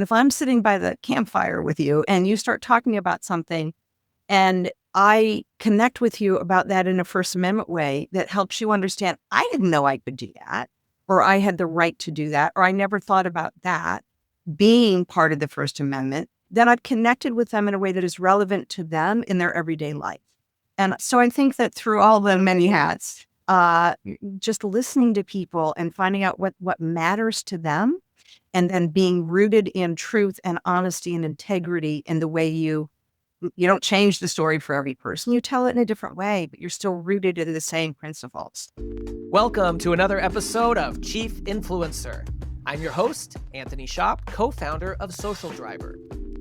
If I'm sitting by the campfire with you and you start talking about something and I connect with you about that in a First Amendment way that helps you understand, I didn't know I could do that, or I had the right to do that, or I never thought about that being part of the First Amendment, then I've connected with them in a way that is relevant to them in their everyday life. And so I think that through all the many hats, just listening to people and finding out what matters to them, and then being rooted in truth and honesty and integrity in the way you don't change the story for every person. You tell it in a different way, but you're still rooted in the same principles. Welcome to another episode of Chief Influencer. I'm your host, Anthony Shop, co-founder of Social Driver.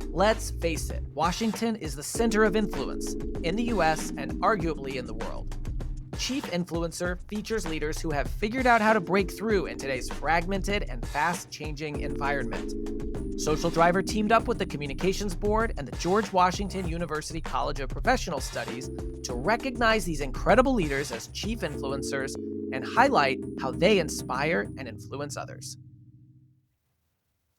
Let's face it, Washington is the center of influence in the US and arguably in the world. Chief Influencer features leaders who have figured out how to break through in today's fragmented and fast-changing environment. Social Driver teamed up with the Communications Board and the George Washington University College of Professional Studies to recognize these incredible leaders as chief influencers and highlight how they inspire and influence others.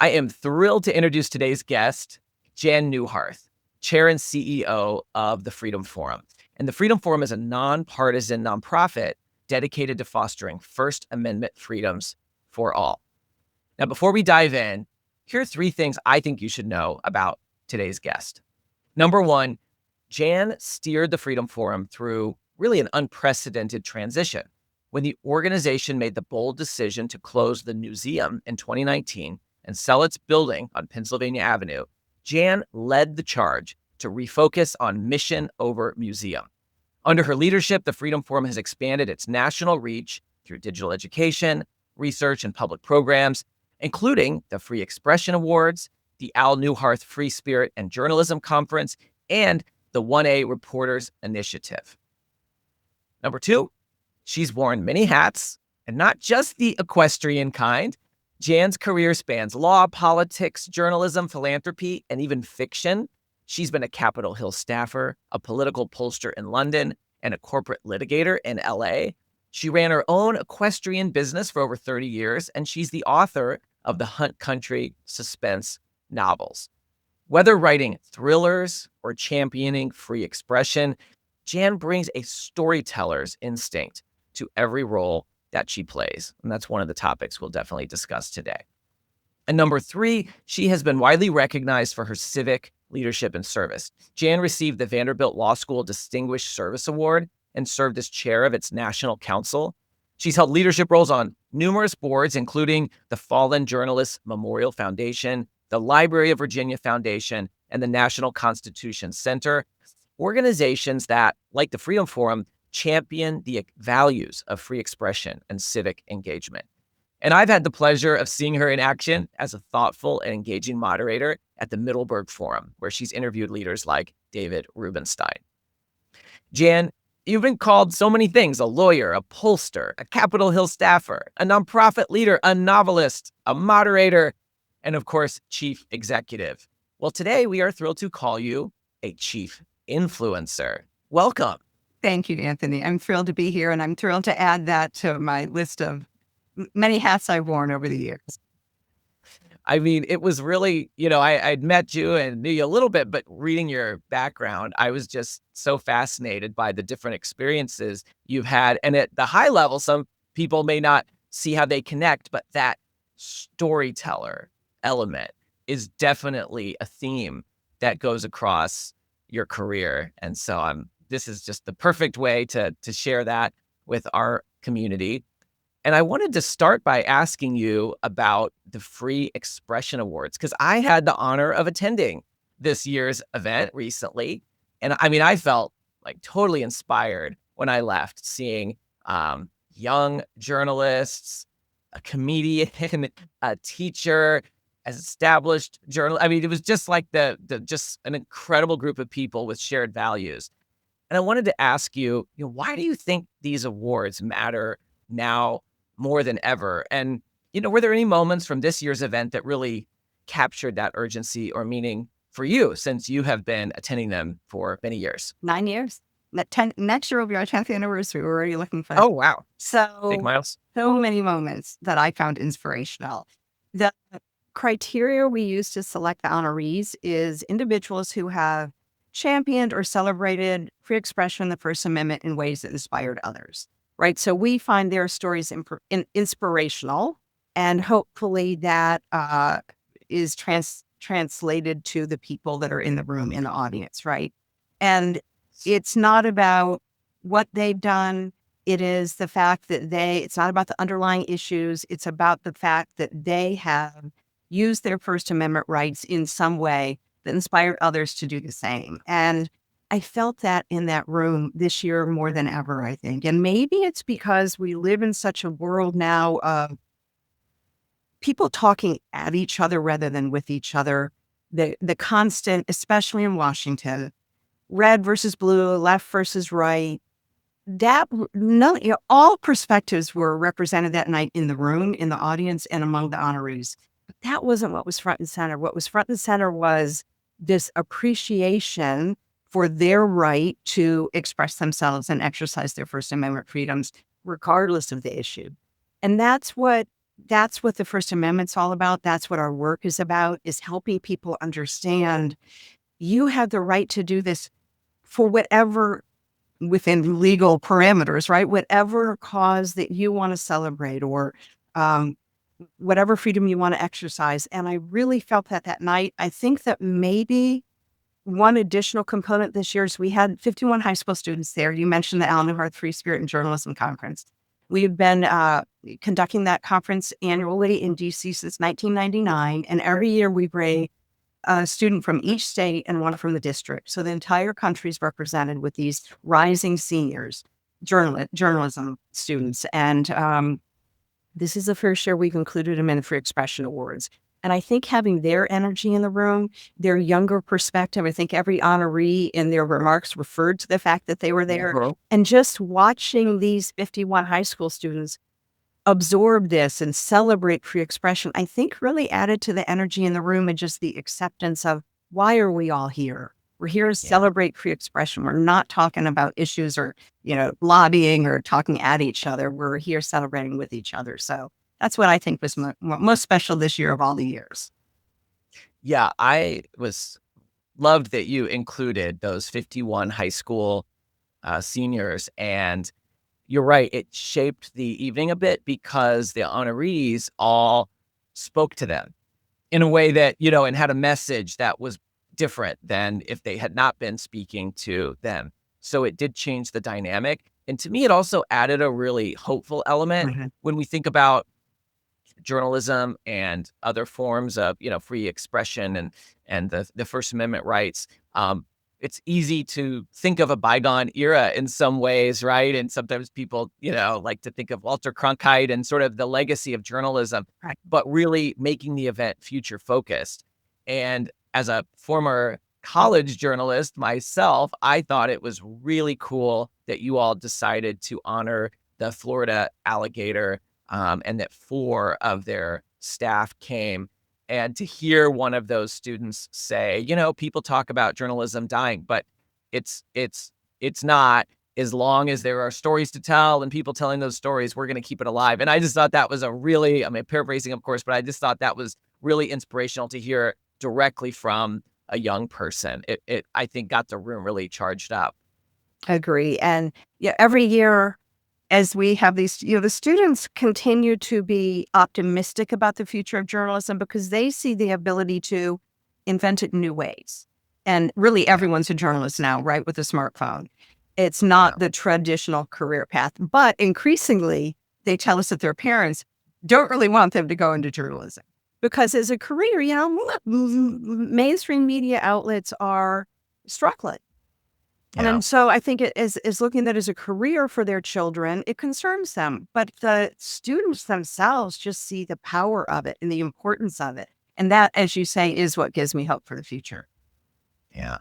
I am thrilled to introduce today's guest, Jan Neuharth, Chair and CEO of the Freedom Forum. And the Freedom Forum is a nonpartisan nonprofit dedicated to fostering First Amendment freedoms for all. Now, before we dive in, here are three things I think you should know about today's guest. Number one, Jan steered the Freedom Forum through really an unprecedented transition. When the organization made the bold decision to close the museum in 2019 and sell its building on Pennsylvania Avenue, Jan led the charge to refocus on mission over museum. Under her leadership, the Freedom Forum has expanded its national reach through digital education, research, and public programs, including the Free Expression Awards, the Al Neuharth Free Spirit and Journalism Conference, and the 1A Reporters Initiative. Number two, she's worn many hats, and not just the equestrian kind. Jan's career spans law, politics, journalism, philanthropy, and even fiction. She's been a Capitol Hill staffer, a political pollster in London, and a corporate litigator in LA. She ran her own equestrian business for over 30 years, and she's the author of the Hunt Country suspense novels. Whether writing thrillers or championing free expression, Jan brings a storyteller's instinct to every role that she plays. And that's one of the topics we'll definitely discuss today. And number three, she has been widely recognized for her civic leadership and service. Jan received the Vanderbilt Law School Distinguished Service Award and served as chair of its National Council. She's held leadership roles on numerous boards, including the Fallen Journalists Memorial Foundation, the Library of Virginia Foundation, and the National Constitution Center, organizations that, like the Freedom Forum, champion the values of free expression and civic engagement. And I've had the pleasure of seeing her in action as a thoughtful and engaging moderator at the Middleburg Forum, where she's interviewed leaders like David Rubenstein. Jan, you've been called so many things: a lawyer, a pollster, a Capitol Hill staffer, a nonprofit leader, a novelist, a moderator, and of course, chief executive. Well, today we are thrilled to call you a chief influencer. Welcome. Thank you, Anthony. I'm thrilled to be here, and I'm thrilled to add that to my list of many hats I've worn over the years. I mean, it was really, I'd met you and knew you a little bit, but reading your background, I was just so fascinated by the different experiences you've had. And at the high level, some people may not see how they connect, but that storyteller element is definitely a theme that goes across your career. And so this is just the perfect way to share that with our community. And I wanted to start by asking you about the Free Expression Awards, because I had the honor of attending this year's event recently. And I mean, I felt like totally inspired when I left, seeing young journalists, a comedian, a teacher, as established journalist. I mean, it was just like just an incredible group of people with shared values. And I wanted to ask you, why do you think these awards matter now more than ever? And, were there any moments from this year's event that really captured that urgency or meaning for you, since you have been attending them for many years? 9 years. Next year will be our 10th anniversary. We're already looking for that. Oh, wow. So big miles. So many moments that I found inspirational. The criteria we use to select the honorees is individuals who have championed or celebrated free expression, the First Amendment in ways that inspired others, right? So we find their stories inspirational, and hopefully that is translated to the people that are in the room, in the audience, right? And it's not about what they've done. It is the fact that it's not about the underlying issues. It's about the fact that they have used their First Amendment rights in some way that inspired others to do the same. And I felt that in that room this year more than ever, I think. And maybe it's because we live in such a world now of people talking at each other rather than with each other. The constant, especially in Washington, red versus blue, left versus right. That no, all perspectives were represented that night in the room, in the audience, and among the honorees. But that wasn't what was front and center. What was front and center was this appreciation for their right to express themselves and exercise their First Amendment freedoms, regardless of the issue. And that's what the First Amendment's all about. That's what our work is about, is helping people understand you have the right to do this for whatever, within legal parameters, right? Whatever cause that you want to celebrate, or whatever freedom you want to exercise. And I really felt that night. I think that maybe one additional component this year is we had 51 high school students there. You mentioned the Neuharth Free Spirit and Journalism Conference. We've been conducting that conference annually in DC since 1999. And every year we bring a student from each state and one from the district. So the entire country is represented with these rising seniors, journalism students. And this is the first year we've included them in the Free Expression Awards. And I think having their energy in the room, their younger perspective, I think every honoree in their remarks referred to the fact that they were there. And just watching these 51 high school students absorb this and celebrate free expression, I think really added to the energy in the room and just the acceptance of, why are we all here? We're here to celebrate free expression. We're not talking about issues or, lobbying or talking at each other. We're here celebrating with each other. So that's what I think was most special this year of all the years. Yeah, I loved that you included those 51 high school seniors, and you're right, it shaped the evening a bit because the honorees all spoke to them in a way that, and had a message that was different than if they had not been speaking to them. So it did change the dynamic. And to me, it also added a really hopeful element when we think about journalism and other forms of, free expression and the First Amendment rights. It's easy to think of a bygone era in some ways, right? And sometimes people, like to think of Walter Cronkite and sort of the legacy of journalism, but really making the event future focused. And as a former college journalist myself, I thought it was really cool that you all decided to honor the Florida alligator, and that 4 of their staff came. And to hear one of those students say, people talk about journalism dying, but it's not. As long as there are stories to tell and people telling those stories, we're going to keep it alive. And I just thought that was paraphrasing, of course, but I just thought that was really inspirational to hear directly from a young person. It I think got the room really charged up. Agree. And every year, as we have these, the students continue to be optimistic about the future of journalism because they see the ability to invent it in new ways. And really, everyone's a journalist now, right, with a smartphone. It's not the traditional career path. But increasingly, they tell us that their parents don't really want them to go into journalism. Because as a career, mainstream media outlets are struggling. And so I think it is looking at it as a career for their children. It concerns them, but the students themselves just see the power of it and the importance of it. And that, as you say, is what gives me hope for the future. Yeah.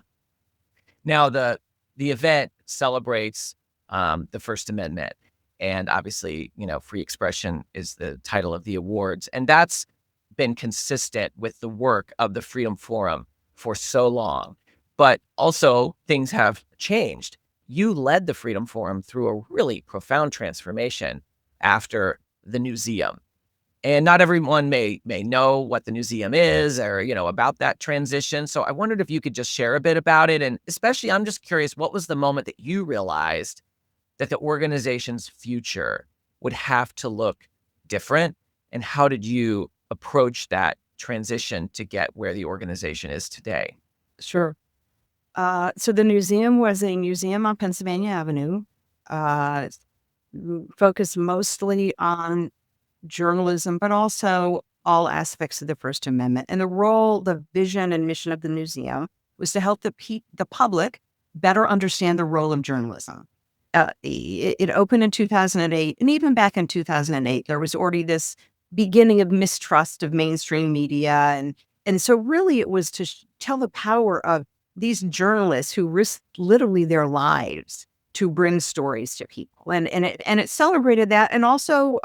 Now, the event celebrates the First Amendment, and obviously, free expression is the title of the awards. And that's been consistent with the work of the Freedom Forum for so long. But also, things have changed. You led the Freedom Forum through a really profound transformation after the Newseum. And not everyone may know what the museum is or, about that transition. So I wondered if you could just share a bit about it. And especially, I'm just curious, what was the moment that you realized that the organization's future would have to look different? And how did you approach that transition to get where the organization is today? Sure. So the museum was a museum on Pennsylvania Avenue, uh, focused mostly on journalism, but also all aspects of the First Amendment. And the vision and mission of the museum was to help the public better understand the role of journalism. It opened in 2008, and even back in 2008, there was already this beginning of mistrust of mainstream media, and so really it was to tell the power of these journalists who risked literally their lives to bring stories to people, and it celebrated that, and also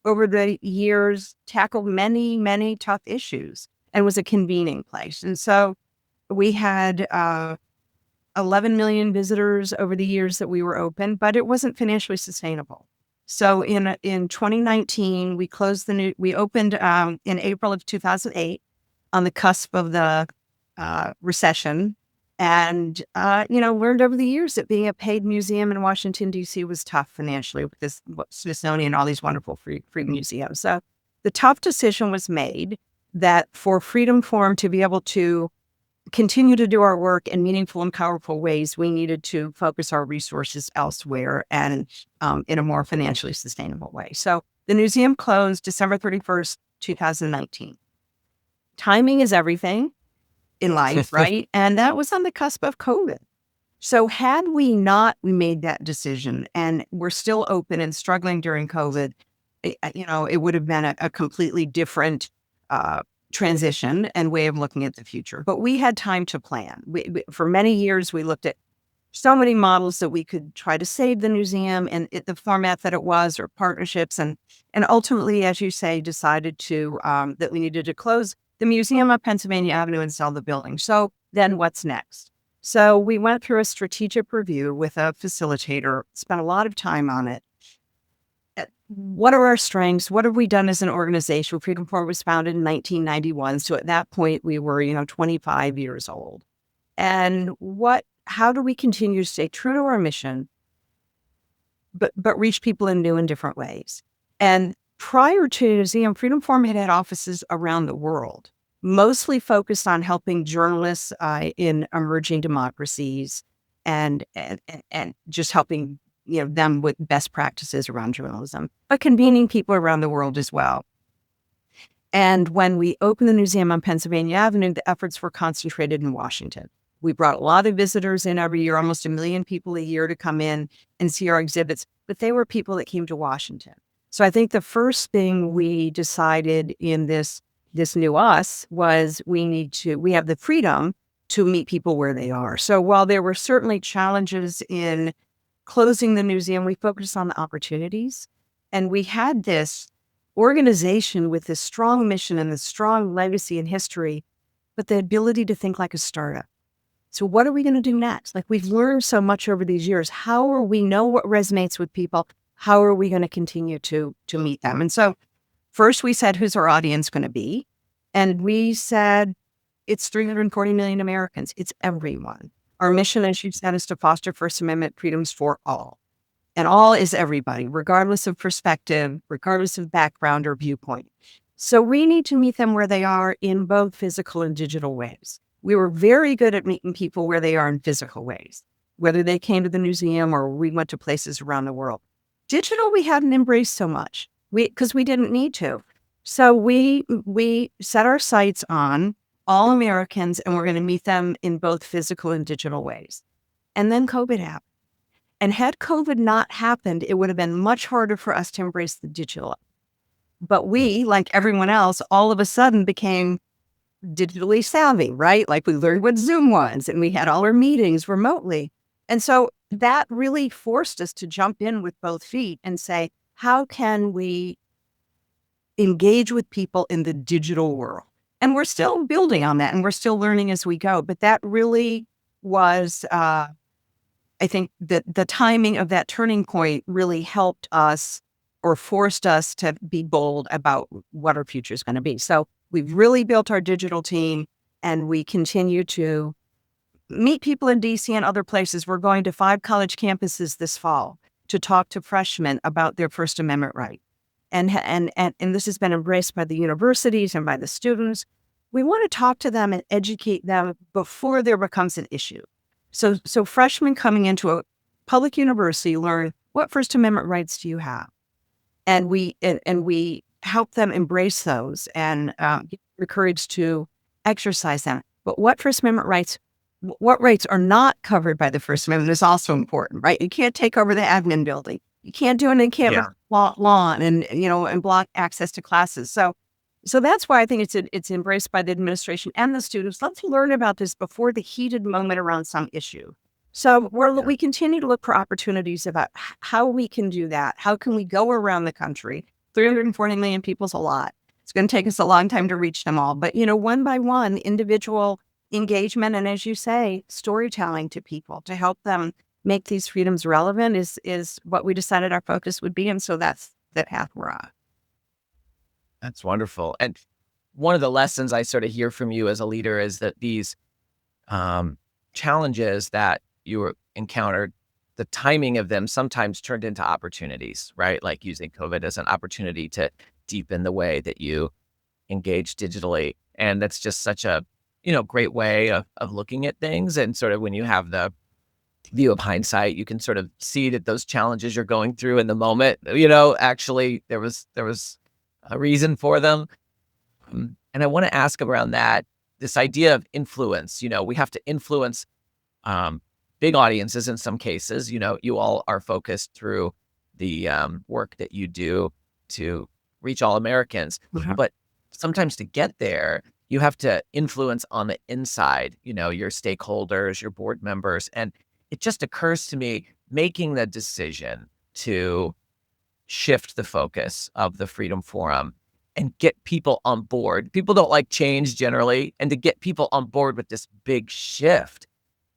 over the years tackled many tough issues, and was a convening place. And so we had 11 million visitors over the years that we were open, but it wasn't financially sustainable. So in 2019, we opened in April of 2008 on the cusp of the recession, and learned over the years that being a paid museum in Washington, D.C. was tough financially with this Smithsonian and all these wonderful free museums. So the tough decision was made that for Freedom Forum to be able to continue to do our work in meaningful and powerful ways, we needed to focus our resources elsewhere and in a more financially sustainable way. So the museum closed December 31st, 2019. Timing is everything in life, right? And that was on the cusp of COVID. So had we not made that decision and we're still open and struggling during COVID, it would have been a completely different transition and way of looking at the future. But we had time to plan. For many years, we looked at so many models that we could try to save the museum and the format that it was, or partnerships, and ultimately, as you say, decided to that we needed to close the museum on Pennsylvania Avenue and sell the building. So then what's next? So we went through a strategic review with a facilitator, spent a lot of time on it. What are our strengths? What have we done as an organization? Freedom Forum was founded in 1991. So at that point, we were, 25 years old. And how do we continue to stay true to our mission, but reach people in new and different ways? And prior to the museum, Freedom Forum had offices around the world, mostly focused on helping journalists in emerging democracies and just helping them with best practices around journalism, but convening people around the world as well. And when we opened the museum on Pennsylvania Avenue, the efforts were concentrated in Washington. We brought a lot of visitors in every year, almost 1 million people a year to come in and see our exhibits, but they were people that came to Washington. So I think the first thing we decided in this new us was we have the freedom to meet people where they are. So while there were certainly challenges in closing the museum, we focused on the opportunities. And we had this organization with this strong mission and this strong legacy and history, but the ability to think like a startup. So what are we going to do next? Like, we've learned so much over these years. How are we know what resonates with people? How are we going to continue to meet them? And so first we said, who's our audience going to be? And we said, it's 340 million Americans. It's everyone. Our mission, as you said, is to foster First Amendment freedoms for all. And all is everybody, regardless of perspective, regardless of background or viewpoint. So we need to meet them where they are in both physical and digital ways. We were very good at meeting people where they are in physical ways, whether they came to the museum or we went to places around the world. Digital, we hadn't embraced so much because we didn't need to. So we set our sights on all Americans, and we're going to meet them in both physical and digital ways. And then COVID happened. And had COVID not happened, it would have been much harder for us to embrace the digital. But we, like everyone else, all of a sudden became digitally savvy, right? Like, we learned what Zoom was, and we had all our meetings remotely. And so that really forced us to jump in with both feet and say, how can we engage with people in the digital world? And we're still building on that, and we're still learning as we go. But that really was, I think that the timing of that turning point really helped us or forced us to be bold about what our future is going to be. So we've really built our digital team, and we continue to meet people in DC and other places. We're going to 5 college campuses this fall to talk to freshmen about their First Amendment right. And this has been embraced by the universities and by the students. We want to talk to them and educate them before there becomes an issue. So freshmen coming into a public university learn, what First Amendment rights do you have? And we help them embrace those and encourage to exercise them. But what First Amendment rights, what rights are not covered by the First Amendment is also important, right? You can't take over the admin building. You can't do an encampment lawn and block access to classes. So that's why I think it's embraced by the administration and the students. Let's learn about this before the heated moment around some issue. So we continue to look for opportunities about how we can do that. How can we go around the country? 340 million people is a lot. It's going to take us a long time to reach them all. But, one by one, individual engagement and, as you say, storytelling to people to help them make these freedoms relevant is what we decided our focus would be. And so that's the path we're on. That's wonderful. And one of the lessons I sort of hear from you as a leader is that these challenges that you encountered, the timing of them sometimes turned into opportunities, right? Like using COVID as an opportunity to deepen the way that you engage digitally. And that's just such a, great way of looking at things. And sort of when you have the view of hindsight, you can sort of see that those challenges you're going through in the moment, actually there was a reason for them. And I want to ask around that, this idea of influence. We have to influence big audiences in some cases. You all are focused through the work that you do to reach all Americans. Mhm. But sometimes to get there, you have to influence on the inside, your stakeholders, your board members. And it just occurs to me, making the decision to shift the focus of the Freedom Forum and get people on board. People don't like change generally, and to get people on board with this big shift,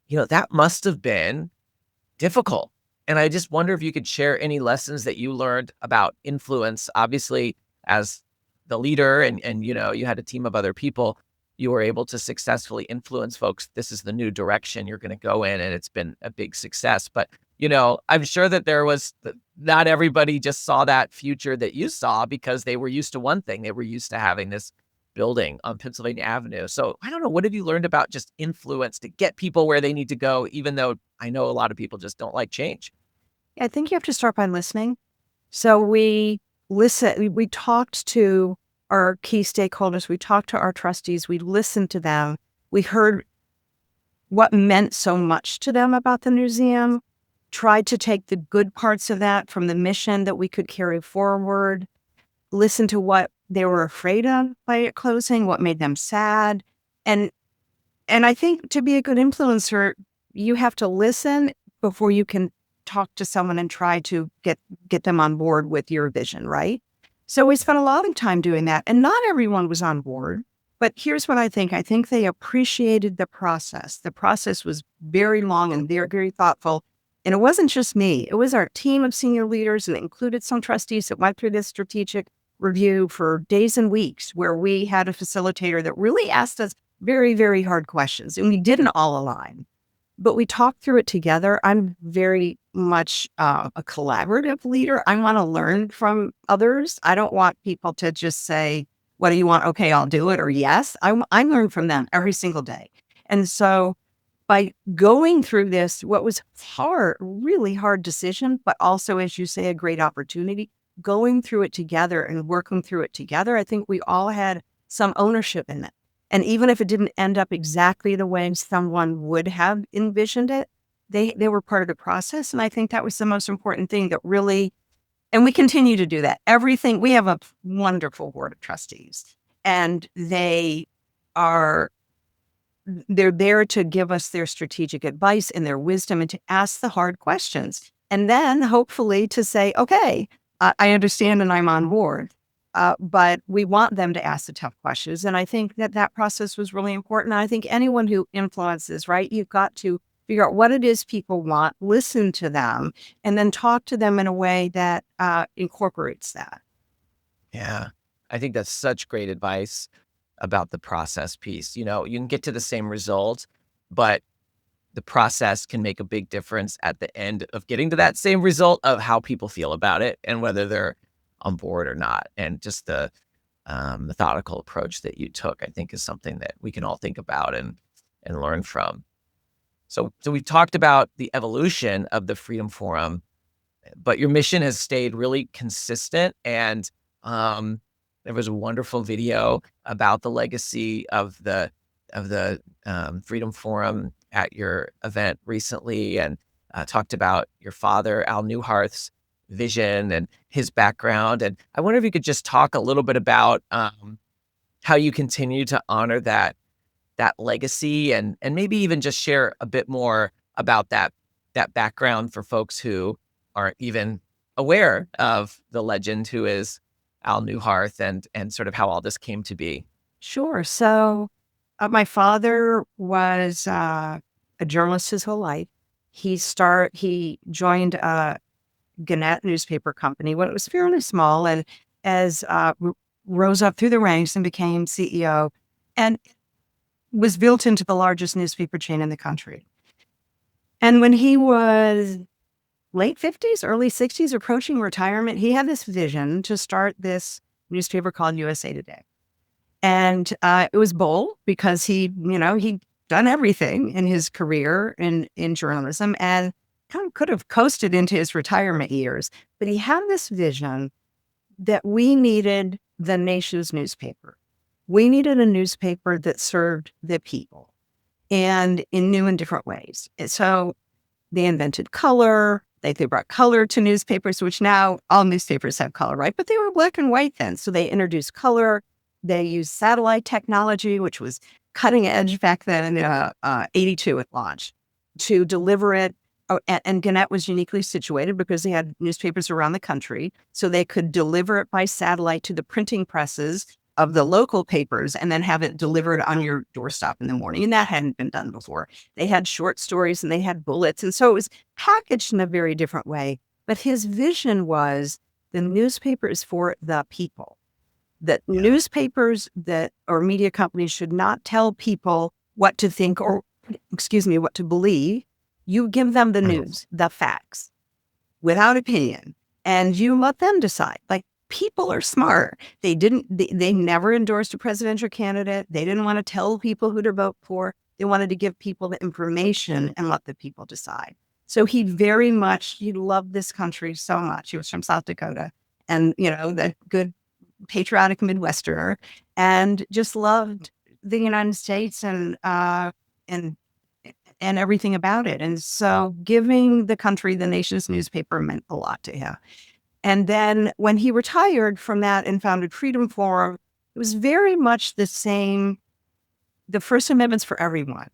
that must have been difficult. And I just wonder if you could share any lessons that you learned about influence. Obviously, as the leader and you had a team of other people, you were able to successfully influence folks. This is the new direction you're going to go in, and it's been a big success. But, I'm sure that not everybody just saw that future that you saw because they were used to one thing. They were used to having this building on Pennsylvania Avenue. So I don't know, what have you learned about just influence to get people where they need to go, even though I know a lot of people just don't like change? I think you have to start by listening. So we talked to our key stakeholders, we talked to our trustees, we listened to them, we heard what meant so much to them about the museum, tried to take the good parts of that from the mission that we could carry forward, listen to what they were afraid of by it closing, what made them sad. And I think to be a good influencer, you have to listen before you can talk to someone and try to get them on board with your vision, right? So we spent a lot of time doing that, and not everyone was on board. But here's what I think. I think they appreciated the process. The process was very long and very, very thoughtful. And it wasn't just me. It was our team of senior leaders, and it included some trustees that went through this strategic review for days and weeks, where we had a facilitator that really asked us very, very hard questions. And we didn't all align, but we talked through it together. I'm very much a collaborative leader. I want to learn from others. I don't want people to just say, what do you want? Okay, I'll do it. Or yes, I learn from them every single day. And so by going through this, what was really hard decision, but also, as you say, a great opportunity, going through it together and working through it together, I think we all had some ownership in it. And even if it didn't end up exactly the way someone would have envisioned it, they were part of the process. And I think that was the most important thing that really, and we continue to do that. We have a wonderful board of trustees, and they're there to give us their strategic advice and their wisdom and to ask the hard questions. And then hopefully to say, okay, I understand and I'm on board. But we want them to ask the tough questions. And I think that process was really important. I think anyone who influences, right, you've got to figure out what it is people want, listen to them, and then talk to them in a way that incorporates that. Yeah. I think that's such great advice about the process piece. You can get to the same result, but the process can make a big difference at the end of getting to that same result of how people feel about it and whether they're on board or not. And just the methodical approach that you took, I think, is something that we can all think about and learn from. So we've talked about the evolution of the Freedom Forum, but your mission has stayed really consistent. And there was a wonderful video about the legacy of the Freedom Forum at your event recently, and talked about your father, Al Neuharth's vision and his background. And I wonder if you could just talk a little bit about how you continue to honor that legacy, and maybe even just share a bit more about that background for folks who aren't even aware of the legend who is Al Neuharth, and sort of how all this came to be. Sure. So my father was a journalist his whole life. He joined a Gannett newspaper company when it was fairly small, and as rose up through the ranks and became CEO, and was built into the largest newspaper chain in the country. And when he was late 50s, early 60s, approaching retirement, he had this vision to start this newspaper called USA Today. And it was bold because he'd done everything in his career in journalism and kind of could have coasted into his retirement years. But he had this vision that we needed the nation's newspaper. We needed a newspaper that served the people and in new and different ways. And so they invented color. They brought color to newspapers, which now all newspapers have color, right? But they were black and white then. So they introduced color. They used satellite technology, which was cutting edge back then, 82 at launch, to deliver it. Oh, and Gannett was uniquely situated because they had newspapers around the country. So they could deliver it by satellite to the printing presses of the local papers and then have it delivered on your doorstep in the morning. And that hadn't been done before. They had short stories and they had bullets. And so it was packaged in a very different way. But his vision was the newspaper is for the people. That newspapers or media companies should not tell people what to think or, what to believe. You give them the news, the facts, without opinion, and you let them decide. Like, people are smart. They never endorsed a presidential candidate. They didn't want to tell people who to vote for. They wanted to give people the information and let the people decide. So he loved this country so much. He was from South Dakota and, the good patriotic Midwesterner, and just loved the United States and everything about it. And so giving the country the nation's newspaper meant a lot to him. And then when he retired from that and founded Freedom Forum, it was very much the same. The First Amendment's for everyone,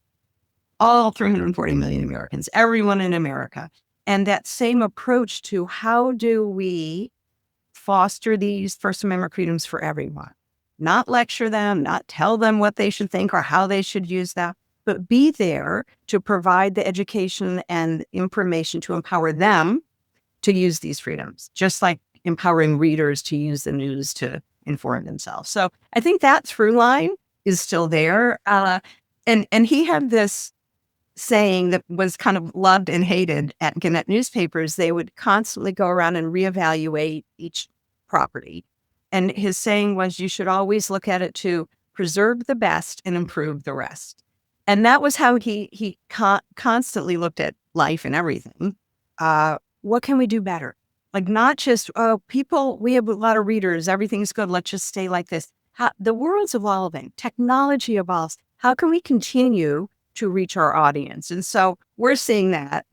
all 340 million Americans, everyone in America. And that same approach to how do we foster these First Amendment freedoms for everyone, not lecture them, not tell them what they should think or how they should use them, but be there to provide the education and information to empower them to use these freedoms, just like empowering readers to use the news to inform themselves. So I think that through line is still there. And he had this saying that was kind of loved and hated at Gannett newspapers. They would constantly go around and reevaluate each property. And his saying was, you should always look at it to preserve the best and improve the rest. And that was how he constantly looked at life and everything. What can we do better? Like, not just, we have a lot of readers, everything's good, let's just stay like this. The world's evolving, technology evolves. How can we continue to reach our audience? And so we're seeing that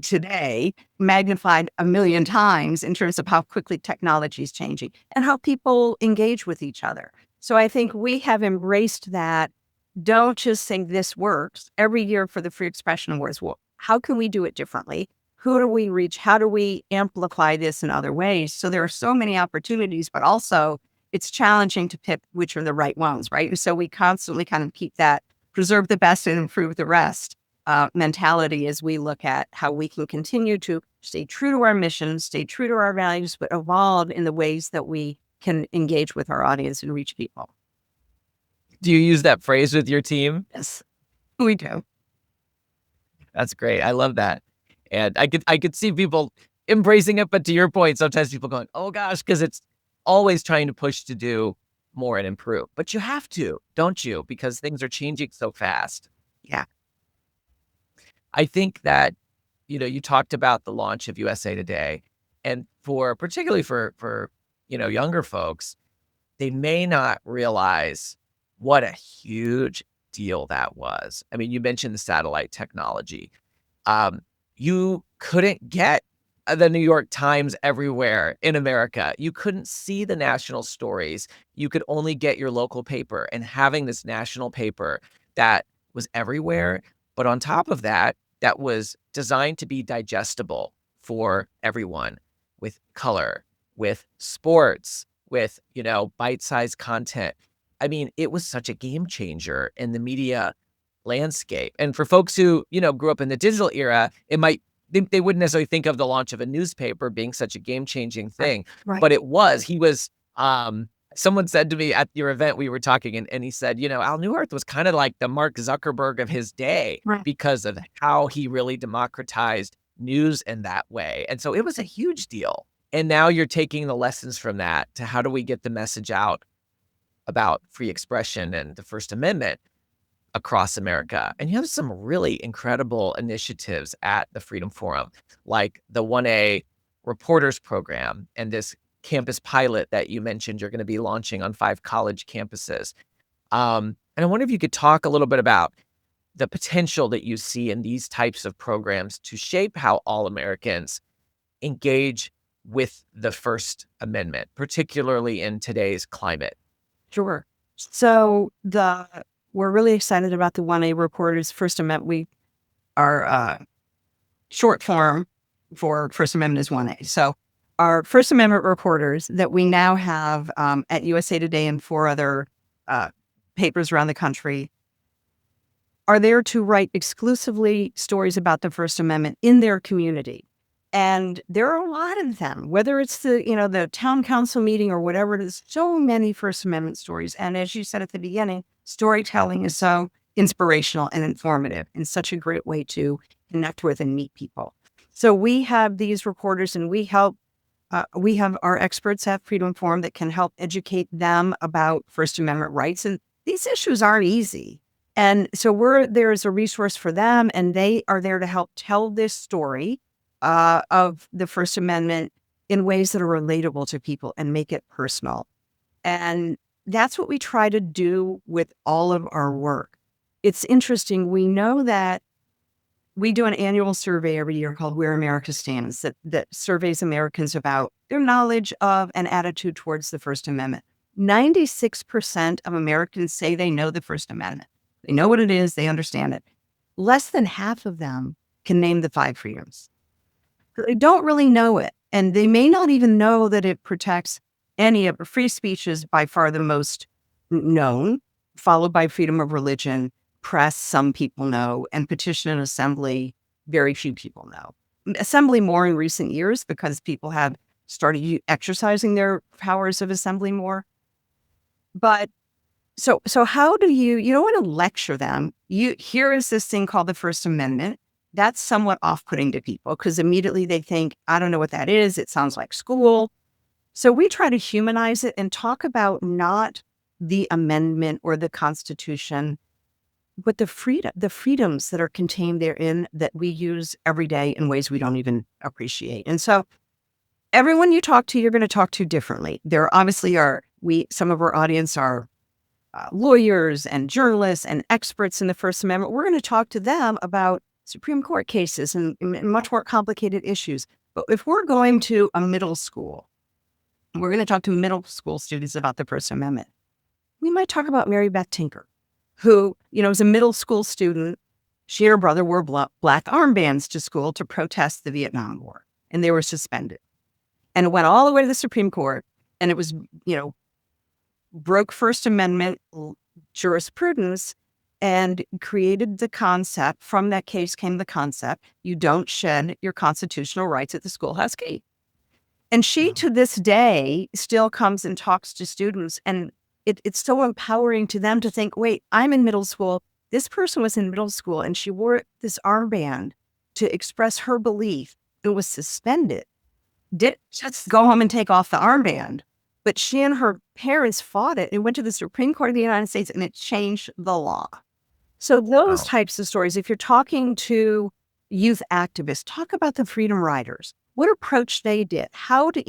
today magnified a million times in terms of how quickly technology is changing and how people engage with each other. So I think we have embraced that. Don't just think this works. Every year for the Free Expression Awards, well, how can we do it differently? Who do we reach? How do we amplify this in other ways? So there are so many opportunities, but also it's challenging to pick which are the right ones, right? So we constantly kind of keep that, preserve the best and improve the rest mentality as we look at how we can continue to stay true to our mission, stay true to our values, but evolve in the ways that we can engage with our audience and reach people. Do you use that phrase with your team? Yes, we do. That's great. I love that. And I could see people embracing it, but to your point, sometimes people going, oh gosh, because it's always trying to push to do more and improve. But you have to, don't you? Because things are changing so fast. Yeah. I think that, you talked about the launch of USA Today, and particularly for younger folks, they may not realize what a huge deal that was. I mean, you mentioned the satellite technology. You couldn't get the New York Times everywhere in America. You couldn't see the national stories. You could only get your local paper, and having this national paper that was everywhere. But on top of that, that was designed to be digestible for everyone, with color, with sports, with, bite-sized content. I mean, it was such a game changer in the media landscape. And for folks who, grew up in the digital era, they wouldn't necessarily think of the launch of a newspaper being such a game-changing thing. Right. But it was. Someone said to me at your event, we were talking, and he said, Al Neuharth was kind of like the Mark Zuckerberg of his day, Right. because of how he really democratized news in that way. And so it was a huge deal. And now you're taking the lessons from that to how do we get the message out about free expression and the First Amendment across America. And you have some really incredible initiatives at the Freedom Forum, like the 1A Reporters Program and this campus pilot that you mentioned you're going to be launching on 5 college campuses. And I wonder if you could talk a little bit about the potential that you see in these types of programs to shape how all Americans engage with the First Amendment, particularly in today's climate. Sure. So we're really excited about the 1A Reporters First Amendment. We are short form for First Amendment is 1A. So our First Amendment reporters that we now have at USA Today and 4 other papers around the country are there to write exclusively stories about the First Amendment in their community. And there are a lot of them, whether it's the town council meeting or whatever it is, so many First Amendment stories. And as you said at the beginning, storytelling is so inspirational and informative and such a great way to connect with and meet people. So we have these reporters, and we have our experts at Freedom Forum that can help educate them about First Amendment rights. And these issues aren't easy. And so there is a resource for them, and they are there to help tell this story of the First Amendment in ways that are relatable to people and make it personal. And that's what we try to do with all of our work. It's interesting. We know that we do an annual survey every year called Where America Stands that surveys Americans about their knowledge of and attitude towards the First Amendment. 96% of Americans say they know the First Amendment. They know what it is. They understand it. Less than half of them can name the 5 freedoms. They don't really know it. And they may not even know that it protects any of free speech is by far the most known, followed by freedom of religion, press, some people know, and petition and assembly, very few people know. Assembly more in recent years because people have started exercising their powers of assembly more. But so how do you don't want to lecture them. Here is this thing called the First Amendment. That's somewhat off-putting to people because immediately they think, I don't know what that is. It sounds like school. So we try to humanize it and talk about not the amendment or the Constitution, but the freedoms that are contained therein that we use every day in ways we don't even appreciate. And so everyone you talk to, you're going to talk to differently. There obviously some of our audience are lawyers and journalists and experts in the First Amendment. We're going to talk to them about Supreme Court cases and much more complicated issues. But if we're going to a middle school, we're going to talk to middle school students about the First Amendment. We might talk about Mary Beth Tinker, who, is a middle school student. She and her brother wore black armbands to school to protest the Vietnam War, and they were suspended. And it went all the way to the Supreme Court, and it was, broke First Amendment jurisprudence and created the concept. From that case came the concept, you don't shed your constitutional rights at the schoolhouse gate. And she, to this day, still comes and talks to students. And it's so empowering to them to think, wait, I'm in middle school. This person was in middle school and she wore this armband to express her belief and was suspended. Didn't just go home and take off the armband. But she and her parents fought it and went to the Supreme Court of the United States, and it changed the law. So those Wow. types of stories, if you're talking to youth activists, talk about the Freedom Riders, what approach they did, how did,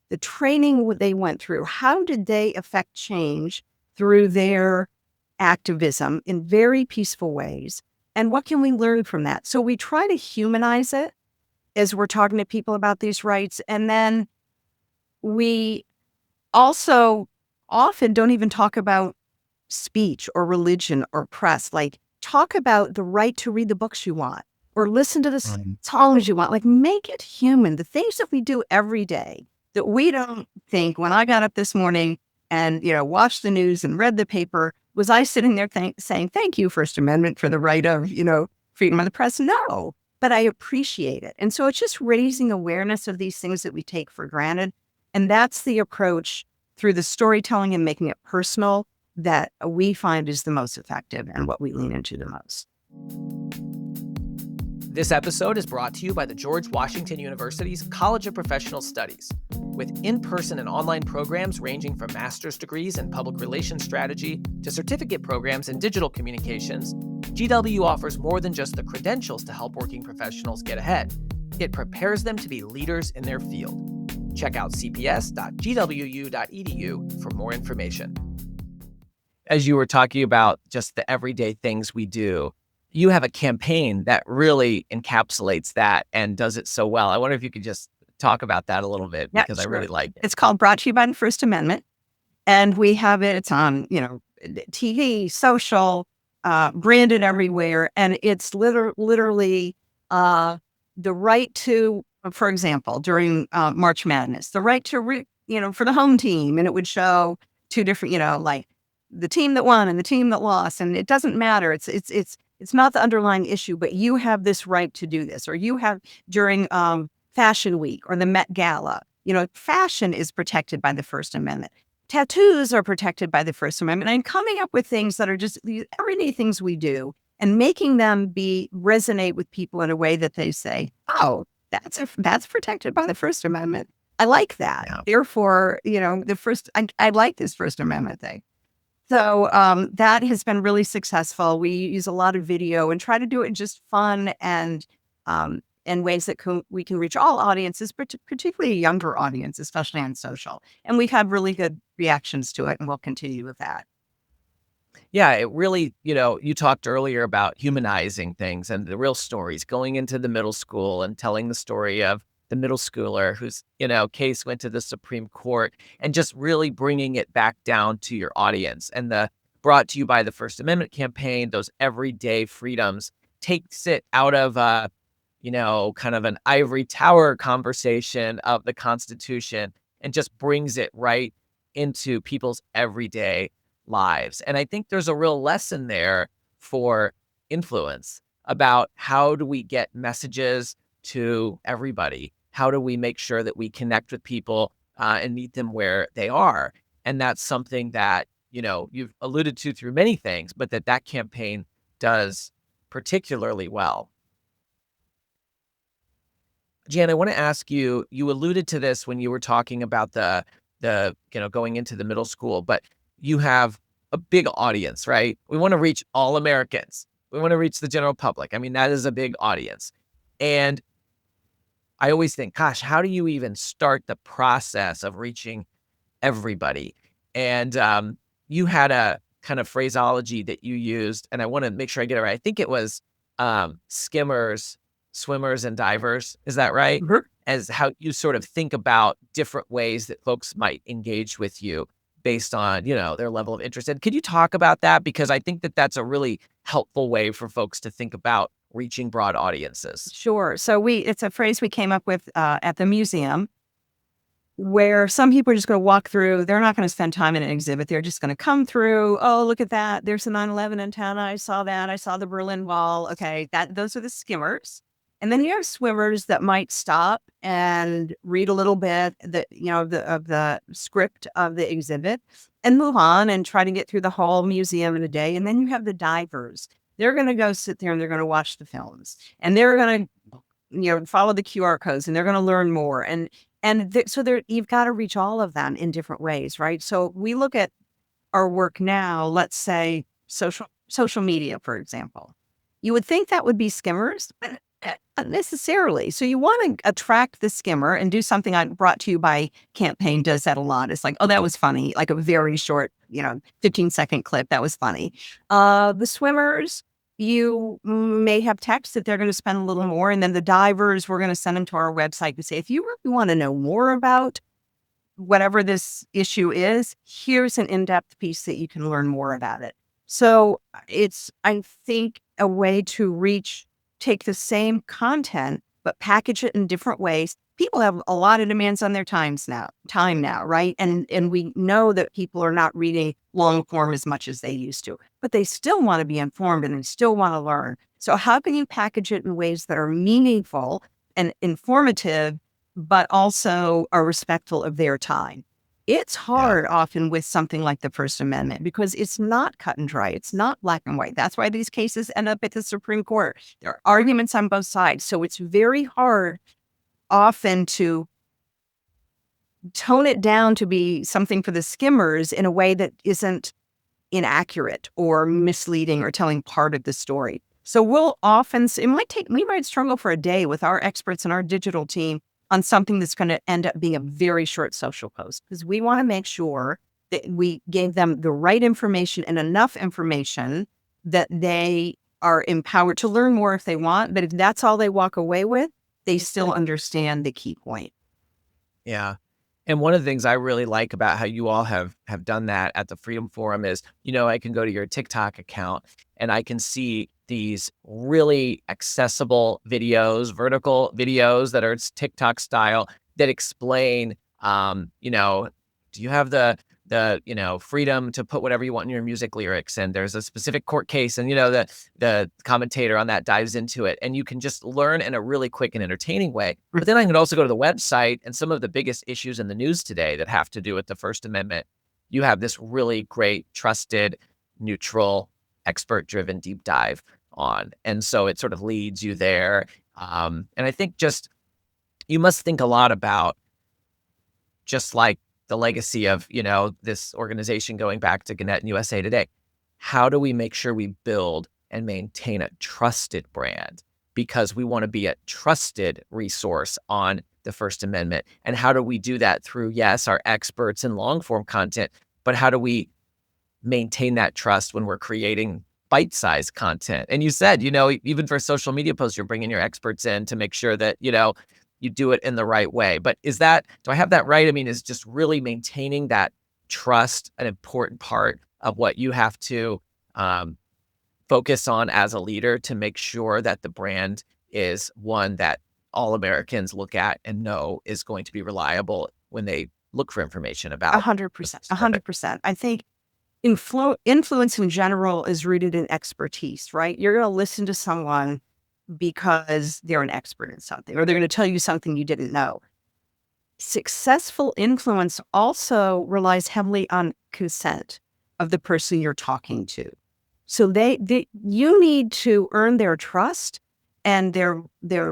the training they went through, how did they affect change through their activism in very peaceful ways? And what can we learn from that? So we try to humanize it as we're talking to people about these rights. And then we also often don't even talk about speech or religion or press. Like, talk about the right to read the books you want or listen to the songs you want. Like, make it human. The things that we do every day that we don't think, when I got up this morning and, watched the news and read the paper, was I sitting there saying, thank you, First Amendment, for the right of, freedom of the press? No, but I appreciate it. And so it's just raising awareness of these things that we take for granted. And that's the approach through the storytelling and making it personal that we find is the most effective and what we lean into the most. This episode is brought to you by the George Washington University's College of Professional Studies. With in-person and online programs ranging from master's degrees in public relations strategy to certificate programs in digital communications, GW offers more than just the credentials to help working professionals get ahead. It prepares them to be leaders in their field. Check out cps.gwu.edu for more information. As you were talking about just the everyday things we do, you have a campaign that really encapsulates that and does it so well. I wonder if you could just talk about that a little bit, because I really like it. It's called Brought to You by the First Amendment. And we have it, it's on, TV, social, branded everywhere. And it's literally the right to, for example, during March Madness, the right to, for the home team. And it would show two different, like the team that won and the team that lost. And it doesn't matter. It's not the underlying issue, but you have this right to do this, or you have during Fashion Week or the Met Gala. Fashion is protected by the First Amendment. Tattoos are protected by the First Amendment. And coming up with things that are just these everyday things we do and making them resonate with people in a way that they say, oh, that's protected by the First Amendment. I like that. Yeah. Therefore, I like this First Amendment thing. So that has been really successful. We use a lot of video and try to do it in just fun and ways that we can reach all audiences, but particularly a younger audience, especially on social. And we've had really good reactions to it, and we'll continue with that. Yeah, it really, you talked earlier about humanizing things and the real stories, going into the middle school and telling the story of the middle schooler whose, case went to the Supreme Court, and just really bringing it back down to your audience. And the Brought to You by the First Amendment campaign, those everyday freedoms, takes it out of, kind of an ivory tower conversation of the Constitution and just brings it right into people's everyday lives. And I think there's a real lesson there for influence about how do we get messages to everybody? How do we make sure that we connect with people and meet them where they are? And that's something that, you've alluded to through many things, but that campaign does particularly well. Jan, I want to ask you, you alluded to this when you were talking about the going into the middle school, but you have a big audience, right? We want to reach all Americans. We want to reach the general public. I mean, that is a big audience. And I always think, gosh, how do you even start the process of reaching everybody? And you had a kind of phraseology that you used, and I want to make sure I get it right. I think it was skimmers, swimmers, and divers. Is that right? Mm-hmm. As how you sort of think about different ways that folks might engage with you based on, their level of interest. And could you talk about that? Because I think that that's a really helpful way for folks to think about reaching broad audiences. Sure. So it's a phrase we came up with at the museum. where some people are just going to walk through. They're not going to spend time in an exhibit. They're just going to come through. Oh, look at that. There's a 9/11 in town. I saw that. I saw the Berlin Wall. Okay, those are the skimmers. And then you have swimmers that might stop and read a little bit of the script of the exhibit and move on and try to get through the whole museum in a day. And then you have the divers. They're going to go sit there and they're going to watch the films, and they're going to follow the QR codes, and they're going to learn more. So you've got to reach all of them in different ways, right? So we look at our work now, let's say social media, for example. You would think that would be skimmers, but not necessarily. So you want to attract the skimmer and do something I brought to you by Campaign does that a lot. It's like, oh, that was funny. Like a very short, 15-second clip. That was funny. The swimmers, you may have text that they're going to spend a little more. And then the divers, we're going to send them to our website to say, if you really want to know more about whatever this issue is, here's an in-depth piece that you can learn more about it. So it's, I think, a way to take the same content, but package it in different ways. People have a lot of demands on their time now, right? And we know that people are not reading long form as much as they used to, but they still want to be informed and they still want to learn. So how can you package it in ways that are meaningful and informative, but also are respectful of their time? It's hard often with something like the First Amendment because it's not cut and dry. It's not black and white. That's why these cases end up at the Supreme Court. There are arguments on both sides. So it's very hard often to tone it down to be something for the skimmers in a way that isn't inaccurate or misleading or telling part of the story. So we might struggle for a day with our experts and our digital team on something that's going to end up being a very short social post, because we want to make sure that we gave them the right information and enough information that they are empowered to learn more if they want. But if that's all they walk away with, they still understand the key point. Yeah. And one of the things I really like about how you all have done that at the Freedom Forum is, I can go to your TikTok account and I can see these really accessible videos, vertical videos that are TikTok style that explain, do you have the freedom to put whatever you want in your music lyrics? And there's a specific court case, and the commentator on that dives into it, and you can just learn in a really quick and entertaining way. But then I can also go to the website, and some of the biggest issues in the news today that have to do with the First Amendment, you have this really great, trusted, neutral, expert-driven deep dive on. And so it sort of leads you there. And I think you must think a lot about, just like the legacy of, this organization going back to Gannett and USA Today. How do we make sure we build and maintain a trusted brand? Because we want to be a trusted resource on the First Amendment. And how do we do that through, yes, our experts in long form content, but how do we maintain that trust when we're creating bite-sized content? And you said, even for social media posts, you're bringing your experts in to make sure that, you do it in the right way. But do I have that right? I mean, is just really maintaining that trust an important part of what you have to focus on as a leader to make sure that the brand is one that all Americans look at and know is going to be reliable when they look for information about? 100%. 100%. I think influence in general is rooted in expertise, right? You're going to listen to someone because they're an expert in something, or they're going to tell you something you didn't know. Successful influence also relies heavily on consent of the person you're talking to. So you need to earn their trust and their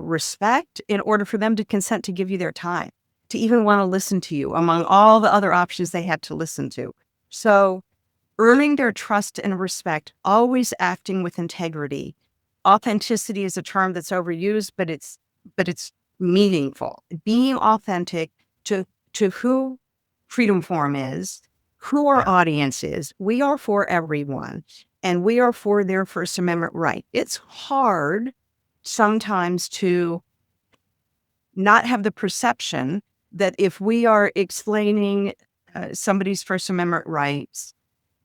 respect in order for them to consent to give you their time, to even want to listen to you among all the other options they have to listen to. So earning their trust and respect, always acting with integrity. Authenticity is a term that's overused, but it's meaningful. Being authentic to who Freedom Forum is, who our audience is. We are for everyone, and we are for their First Amendment right. It's hard sometimes to not have the perception that if we are explaining somebody's First Amendment rights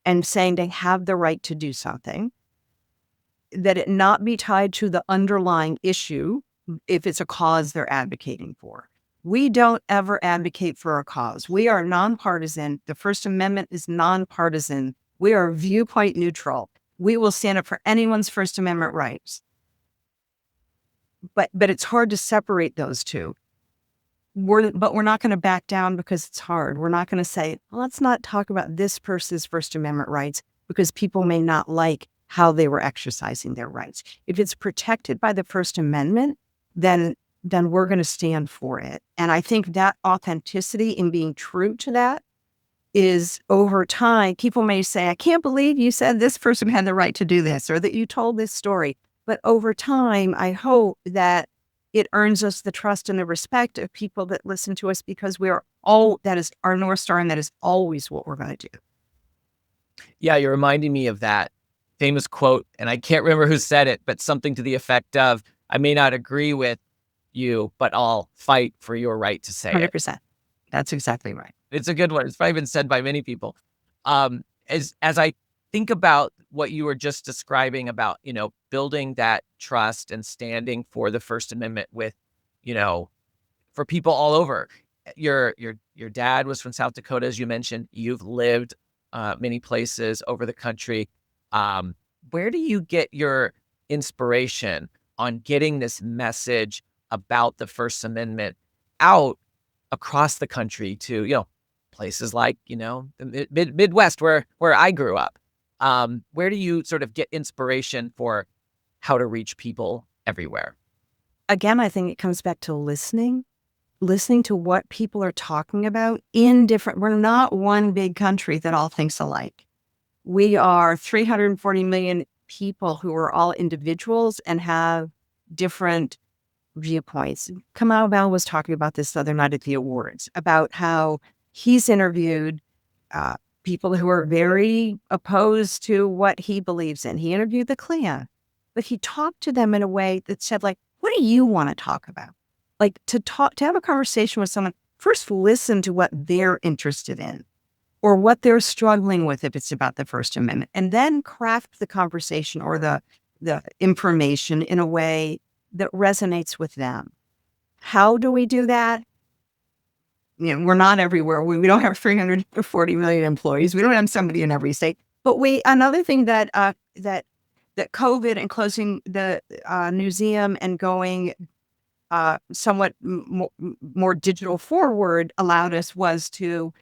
and saying they have the right to do something, that it not be tied to the underlying issue if it's a cause they're advocating for. We don't ever advocate for a cause. We are nonpartisan. The First Amendment is nonpartisan. We are viewpoint neutral. We will stand up for anyone's First Amendment rights. But it's hard to separate those two. But we're not going to back down because it's hard. We're not going to say, well, let's not talk about this person's First Amendment rights because people may not like how they were exercising their rights. If it's protected by the First Amendment, then we're going to stand for it. And I think that authenticity in being true to that is, over time, people may say, I can't believe you said this person had the right to do this or that you told this story. But over time, I hope that it earns us the trust and the respect of people that listen to us, because that is our North Star, and that is always what we're going to do. Yeah, you're reminding me of that famous quote, and I can't remember who said it, but something to the effect of, I may not agree with you, but I'll fight for your right to say 100%. it. That's exactly right. It's a good one. It's probably been said by many people. As I think about what you were just describing about, building that trust and standing for the First Amendment with, for people all over. Your dad was from South Dakota, as you mentioned. You've lived many places over the country. Where do you get your inspiration on getting this message about the First Amendment out across the country to, places like, the Midwest where I grew up? Where do you sort of get inspiration for how to reach people everywhere? Again, I think it comes back to listening to what people are talking about we're not one big country that all thinks alike. We are 340 million people who are all individuals and have different viewpoints. Kamau Bell was talking about this the other night at the awards, about how he's interviewed people who are very opposed to what he believes in. He interviewed the Klan, but he talked to them in a way that said, like, what do you want to talk about? Like, to have a conversation with someone, first listen to what they're interested in or what they're struggling with if it's about the First Amendment, and then craft the conversation or the information in a way that resonates with them. How do we do that? We're not everywhere. We don't have 340 million employees. We don't have somebody in every state. But another thing that COVID and closing the museum and going somewhat more digital forward allowed us was to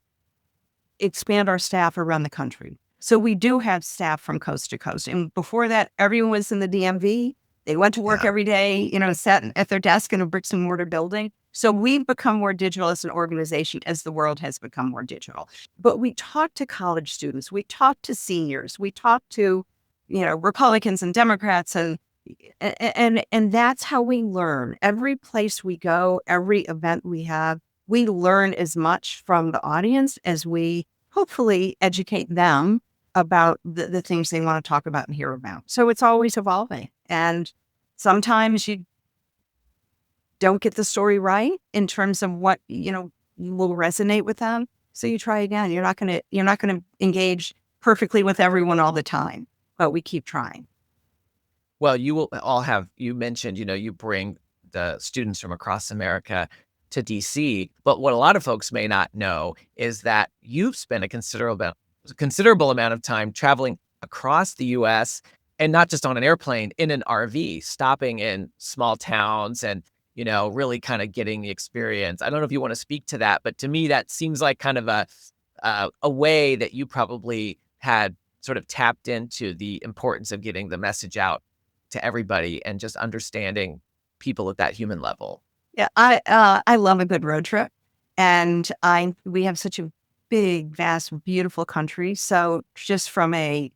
expand our staff around the country. So we do have staff from coast to coast. And before that, everyone was in the DMV. They went to work every day, sat at their desk in a bricks and mortar building. So we've become more digital as an organization as the world has become more digital. But we talk to college students, we talk to seniors, we talk to, Republicans and Democrats, and that's how we learn. Every place we go, every event we have, we learn as much from the audience as we hopefully educate them about the things they want to talk about and hear about. So it's always evolving. And sometimes you don't get the story right in terms of what, will resonate with them. So you try again. You're not going to engage perfectly with everyone all the time, but we keep trying. Well, you will all you mentioned, you bring the students from across America to DC, but what a lot of folks may not know is that you've spent a considerable amount of time traveling across the US, and not just on an airplane, in an RV, stopping in small towns and, really kind of getting the experience. I don't know if you want to speak to that, but to me, that seems like kind of a way that you probably had sort of tapped into the importance of getting the message out to everybody and just understanding people at that human level. Yeah, I love a good road trip, and we have such a big, vast, beautiful country. So just from a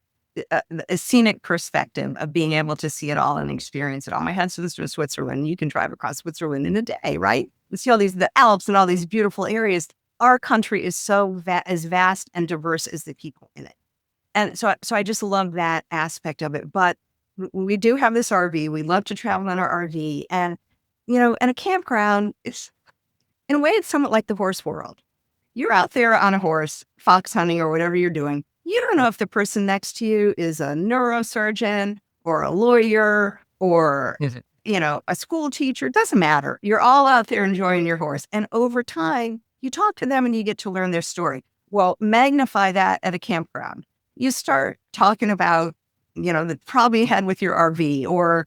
scenic perspective of being able to see it all and experience it all. My husband's from Switzerland. You can drive across Switzerland in a day, right? You see all the Alps and all these beautiful areas. Our country is as vast and diverse as the people in it. And so I just love that aspect of it. But we do have this RV. We love to travel in our RV. And, and a campground is, in a way, it's somewhat like the horse world. You're out there on a horse, fox hunting or whatever you're doing. You don't know if the person next to you is a neurosurgeon or a lawyer or a school teacher, doesn't matter. You're all out there enjoying your horse. And over time, you talk to them and you get to learn their story. Well, magnify that at a campground. You start talking about, the problem you had with your RV, or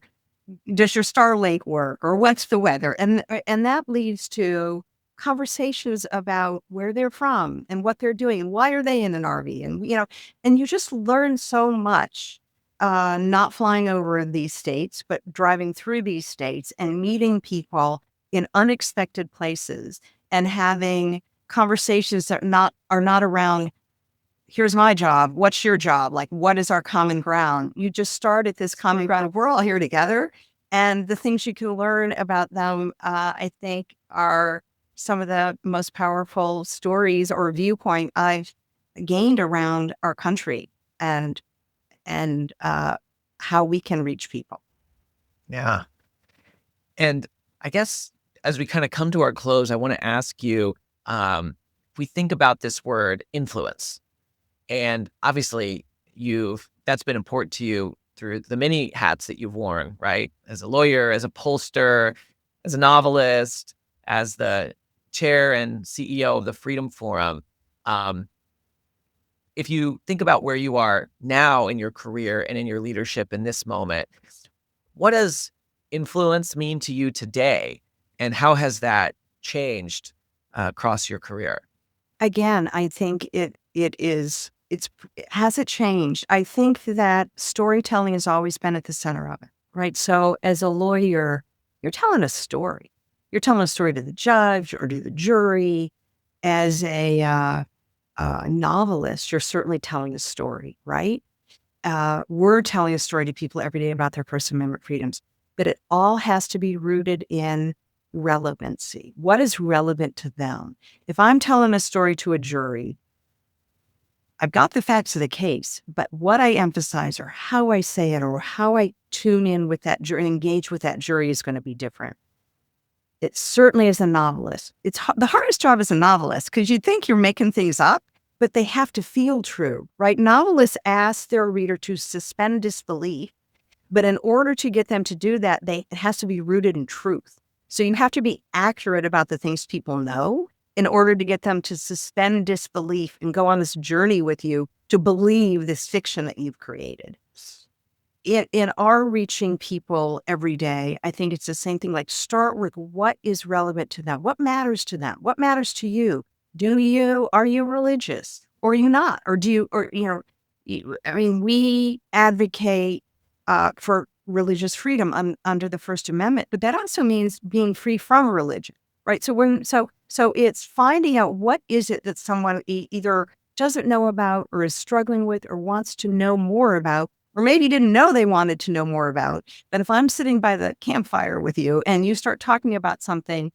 does your Starlink work, or what's the weather? And that leads to conversations about where they're from and what they're doing and why are they in an RV, and you just learn so much. Not flying over these states, but driving through these states and meeting people in unexpected places and having conversations that are not around, here's my job, what's your job, like what is our common ground. You just start at this common ground of we're all here together, and the things you can learn about them, I think, are some of the most powerful stories or viewpoint I've gained around our country and how we can reach people. Yeah. And I guess as we kind of come to our close, I want to ask you, if we think about this word influence, and obviously that's been important to you through the many hats that you've worn, right? As a lawyer, as a pollster, as a novelist, as the chair and CEO of the Freedom Forum. If you think about where you are now in your career and in your leadership in this moment, what does influence mean to you today? And how has that changed across your career? Again, I think has it changed? I think that storytelling has always been at the center of it, right? So as a lawyer, you're telling a story. You're telling a story to the judge or to the jury. As a novelist, you're certainly telling a story, right? We're telling a story to people every day about their First Amendment freedoms, but it all has to be rooted in relevancy. What is relevant to them? If I'm telling a story to a jury, I've got the facts of the case, but what I emphasize or how I say it or how I tune in with that jury, engage with that jury is going to be different. It certainly is a novelist. It's the hardest job as a novelist because you think you're making things up, but they have to feel true, right? Novelists ask their reader to suspend disbelief, but in order to get them to do that, it has to be rooted in truth. So you have to be accurate about the things people know in order to get them to suspend disbelief and go on this journey with you to believe this fiction that you've created. In our reaching people every day, I think it's the same thing. Like, start with what is relevant to them. What matters to them? What matters to you? Are you religious or are you not? Or we advocate for religious freedom under the First Amendment, but that also means being free from religion, right? So it's finding out what is it that someone either doesn't know about or is struggling with or wants to know more about, or maybe didn't know they wanted to know more about. But if I'm sitting by the campfire with you and you start talking about something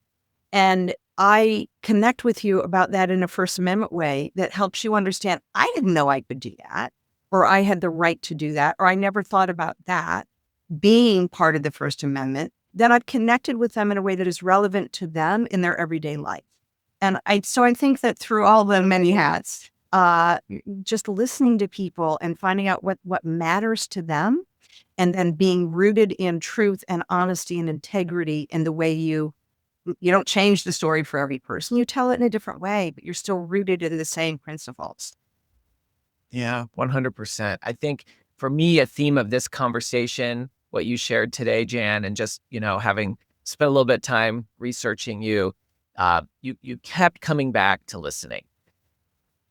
and I connect with you about that in a First Amendment way that helps you understand, I didn't know I could do that, or I had the right to do that, or I never thought about that being part of the First Amendment, then I've connected with them in a way that is relevant to them in their everyday life. And I think that through all the many hats, just listening to people and finding out what matters to them, and then being rooted in truth and honesty and integrity in the way you don't change the story for every person. You tell it in a different way, but you're still rooted in the same principles. Yeah, 100%. I think for me, a theme of this conversation, what you shared today, Jan, and just, having spent a little bit of time researching you, you kept coming back to listening.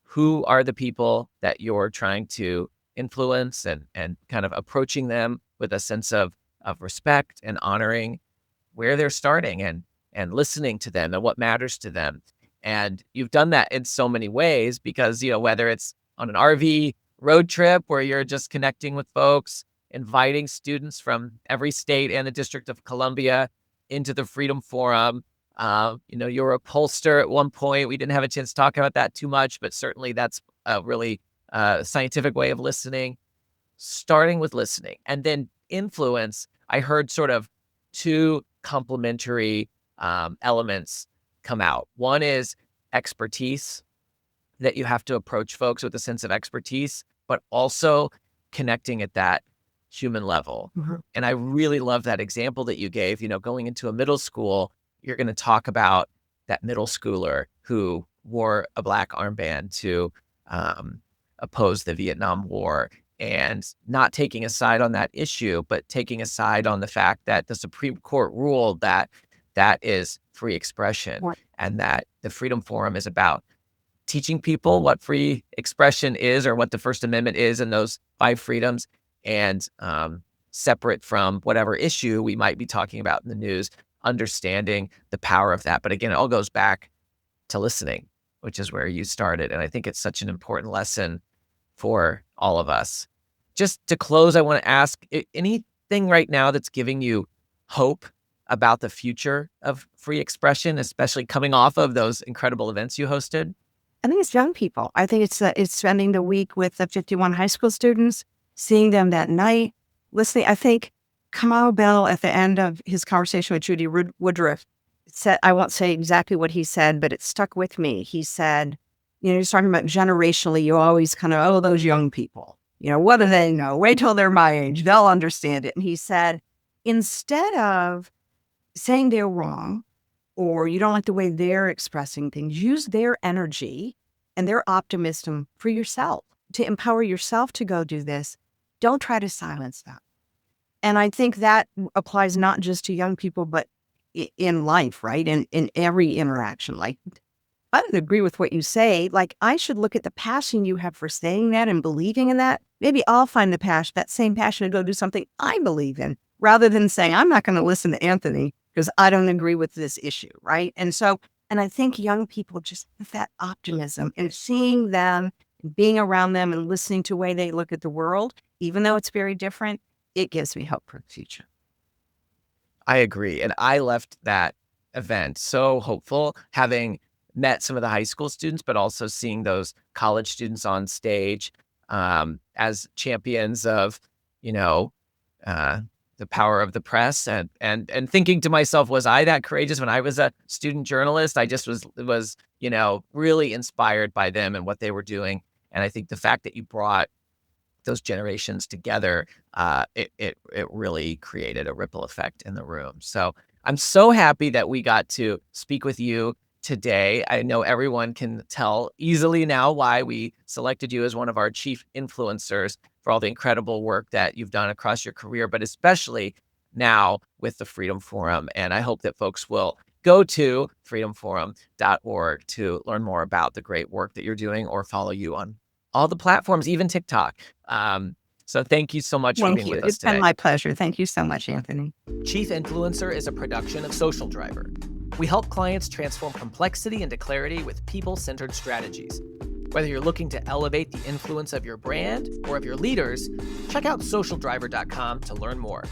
Who are the people that you're trying to influence, and kind of approaching them with a sense of respect and honoring where they're starting and listening to them and what matters to them. And you've done that in so many ways because, whether it's on an RV road trip where you're just connecting with folks, inviting students from every state and the District of Columbia into the Freedom Forum. You were a pollster at one point. We didn't have a chance to talk about that too much, but certainly that's a really scientific way of listening. Starting with listening and then influence. I heard sort of two complementary elements come out. One is expertise, that you have to approach folks with a sense of expertise, but also connecting at that human level. Mhm. And I really love that example that you gave. Going into a middle school, you're going to talk about that middle schooler who wore a black armband to oppose the Vietnam War, and not taking a side on that issue, but taking a side on the fact that the Supreme Court ruled that that is free expression, Right. and that the Freedom Forum is about teaching people what free expression is, or what the First Amendment is, and those 5 freedoms, and separate from whatever issue we might be talking about in the news, understanding the power of that. But again, it all goes back to listening, which is where you started. And I think it's such an important lesson for all of us. Just to close, I want to ask, anything right now that's giving you hope about the future of free expression, especially coming off of those incredible events you hosted? I think it's young people. I think it's spending the week with the 51 high school students, seeing them that night, listening. I think Kamau Bell, at the end of his conversation with Judy Woodruff, said, I won't say exactly what he said, but it stuck with me. He said, he's talking about generationally, you always kind of, oh, those young people, what do they know? Wait till they're my age. They'll understand it. And he said, instead of saying they're wrong, or you don't like the way they're expressing things, use their energy and their optimism for yourself, to empower yourself to go do this. Don't try to silence them. And I think that applies not just to young people, but in life, right? In every interaction. Like, I don't agree with what you say. Like, I should look at the passion you have for saying that and believing in that. Maybe I'll find that same passion to go do something I believe in, rather than saying, I'm not going to listen to Anthony because I don't agree with this issue, right? And I think young people just have that optimism, and seeing them, being around them, and listening to the way they look at the world, even though it's very different, it gives me hope for the future. I agree. And I left that event so hopeful, having met some of the high school students, but also seeing those college students on stage as champions of, the power of the press, and thinking to myself, was I that courageous when I was a student journalist? I just was really inspired by them and what they were doing. And I think the fact that you brought those generations together, it really created a ripple effect in the room. So I'm so happy that we got to speak with you today. I know everyone can tell easily now why we selected you as one of our chief influencers, for all the incredible work that you've done across your career, but especially now with the Freedom Forum. And I hope that folks will go to freedomforum.org to learn more about the great work that you're doing, or follow you on all the platforms, even TikTok. So thank you so much for being with us It's today. been my pleasure. Thank you so much, Anthony. Chief Influencer is a production of Social Driver. We help clients transform complexity into clarity with people-centered strategies. Whether you're looking to elevate the influence of your brand or of your leaders, check out socialdriver.com to learn more.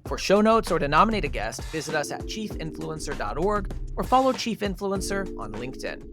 For show notes or to nominate a guest, visit us at chiefinfluencer.org or follow Chief Influencer on LinkedIn.